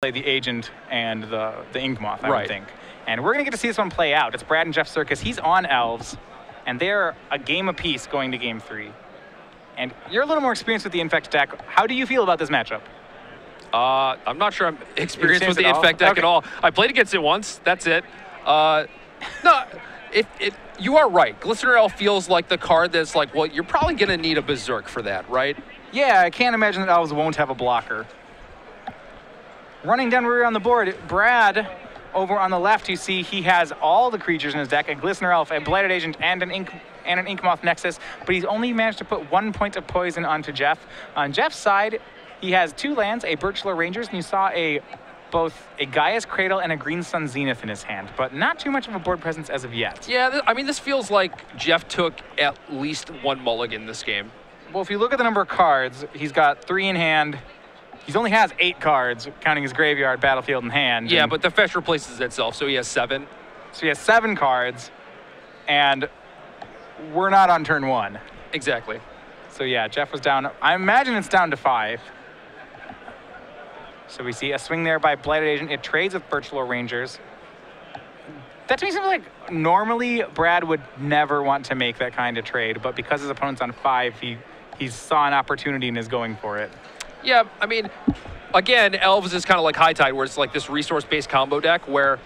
play the Agent and the Ink Moth, I would think. And we're going to get to see this one play out. It's Brad and Jeff Sirkis. He's on Elves, and they're a game apiece going to game 3. And you're a little more experienced with the Infect deck. How do you feel about this matchup? I'm not sure I'm experienced with the Infect deck at all. I played against it once. That's it. No, you are right. Glistener Elf feels like the card that's like, well, you're probably going to need a Berserk for that, right? Yeah, I can't imagine that Elves won't have a blocker. Running down rear on the board, Brad, over on the left, you see he has all the creatures in his deck, a Glistener Elf, a Blighted Agent, and an Ink Moth Nexus, but he's only managed to put 1 point of poison onto Jeff. On Jeff's side, he has 2 lands, a Birchler Rangers, and you saw both a Gaia's Cradle and a Green Sun Zenith in his hand, but not too much of a board presence as of yet. Yeah, I mean, this feels like Jeff took at least 1 mulligan this game. Well, if you look at the number of cards, he's got 3 in hand. He only has 8 cards, counting his graveyard, battlefield, and hand. Yeah, but the fetch replaces itself, so he has 7. So he has 7 cards, and we're not on turn 1. Exactly. So yeah, Jeff was down. I imagine it's down to 5. So we see a swing there by Blighted Agent. It trades with Birchler Rangers. That to me seems like normally Brad would never want to make that kind of trade, but because his opponent's on 5, he saw an opportunity and is going for it. Yeah, I mean, again, Elves is kind of like High Tide, where it's like this resource-based combo deck where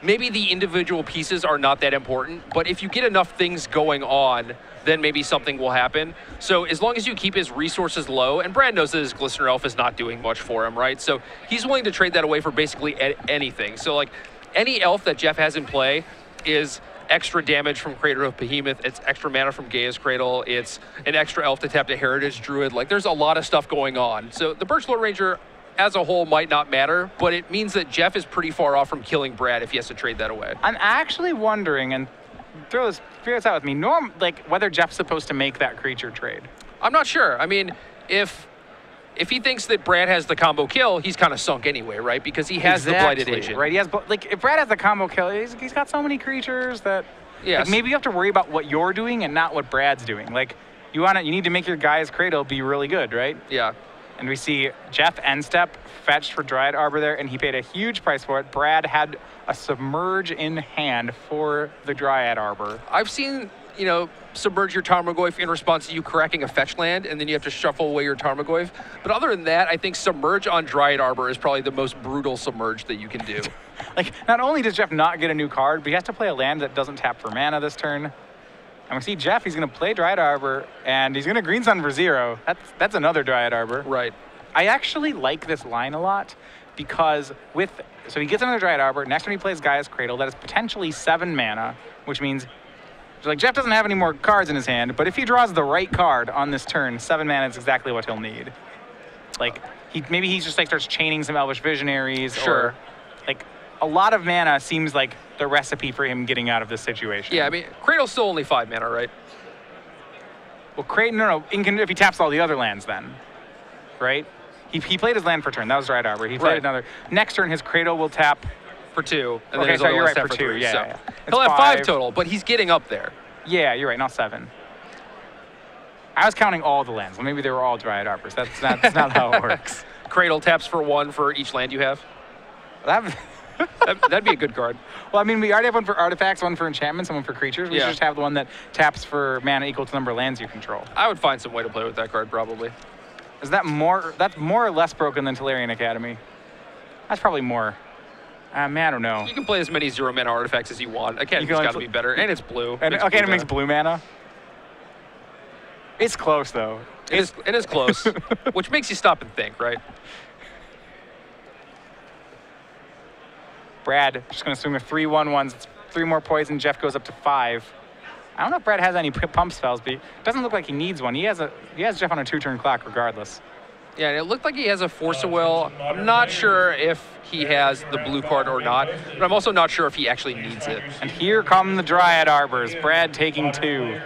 maybe the individual pieces are not that important, but if you get enough things going on, then maybe something will happen. So as long as you keep his resources low, and Brad knows that his Glistener Elf is not doing much for him, right? So he's willing to trade that away for basically anything. So like any elf that Jeff has in play is extra damage from Crater of Behemoth, it's extra mana from Gaia's Cradle, it's an extra elf to tap to Heritage Druid. Like there's a lot of stuff going on. So the Birchler Ranger as a whole might not matter, but it means that Jeff is pretty far off from killing Brad if he has to trade that away. I'm actually wondering, and figure this out with me, like whether Jeff's supposed to make that creature trade. I'm not sure. I mean, if he thinks that Brad has the combo kill, he's kind of sunk anyway, right? Because he has the Blighted Agent. Right, he has, like, if Brad has the combo kill, he's got so many creatures that like, maybe you have to worry about what you're doing and not what Brad's doing. Like, you need to make your Gaia's Cradle be really good, right? Yeah. And we see Jeff end step fetched for Dryad Arbor there, and he paid a huge price for it. Brad had a Submerge in hand for the Dryad Arbor. I've seen, you know, Submerge your Tarmogoyf in response to you cracking a fetch land, and then you have to shuffle away your Tarmogoyf. But other than that, I think Submerge on Dryad Arbor is probably the most brutal Submerge that you can do. Like, not only does Jeff not get a new card, but he has to play a land that doesn't tap for mana this turn. And we see Jeff, he's going to play Dryad Arbor, and he's going to Green Sun for 0. That's another Dryad Arbor. Right. I actually like this line a lot because so he gets another Dryad Arbor. Next time he plays Gaia's Cradle, that is potentially 7 mana, which means like Jeff doesn't have any more cards in his hand, but if he draws the right card on this turn, 7 mana is exactly what he'll need. Like maybe he just like starts chaining some Elvish Visionaries. Sure. Or like a lot of mana seems like the recipe for him getting out of this situation. Yeah, I mean, Cradle's still only 5 mana, right? Well, no, if he taps all the other lands then, right? He played his land for turn. That was Dryad Arbor. He played another. Next turn, his Cradle will tap for 2. And okay, then so you're right, for 2. 3, yeah, so. yeah. He'll have 5 total, but he's getting up there. Yeah, you're right, not 7. I was counting all the lands. Well, maybe they were all Dryad Arbors. That's not how it works. Cradle taps for 1 for each land you have. That'd be a good card. Well, I mean, we already have 1 for artifacts, 1 for enchantments, and 1 for creatures. We should just have the one that taps for mana equal to the number of lands you control. I would find some way to play with that card, probably. Is that more? That's more or less broken than Tolarian Academy? That's probably more. Man, I don't know. You can play as many 0 mana artifacts as you want. Academy's got to be better, and it's blue. And it makes blue mana. It's close though. It is close, which makes you stop and think, right? Brad just going to swing with 3 1/1s. It's 3 more poison. Jeff goes up to 5. I don't know if Brad has any pump spells, but it doesn't look like he needs one. He has Jeff on a 2-turn clock regardless. Yeah, and it looked like he has a Force of Will. I'm not sure if he has the blue card or not, but I'm also not sure if he actually needs it. And here come the Dryad Arbors. Brad taking 2.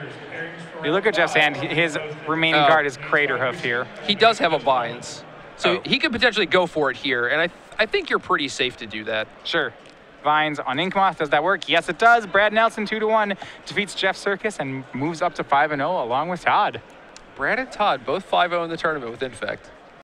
If you look at Jeff's hand, his remaining card is Craterhoof here. He does have a Binds, so he could potentially go for it here, and I think you're pretty safe to do that. Sure. Vines on Inkmoth. Does that work? Yes, it does. Brad Nelson 2-1 defeats Jeff Sirkis and moves up to 5-0 along with Todd. Brad and Todd both 5-0 in the tournament with Infect.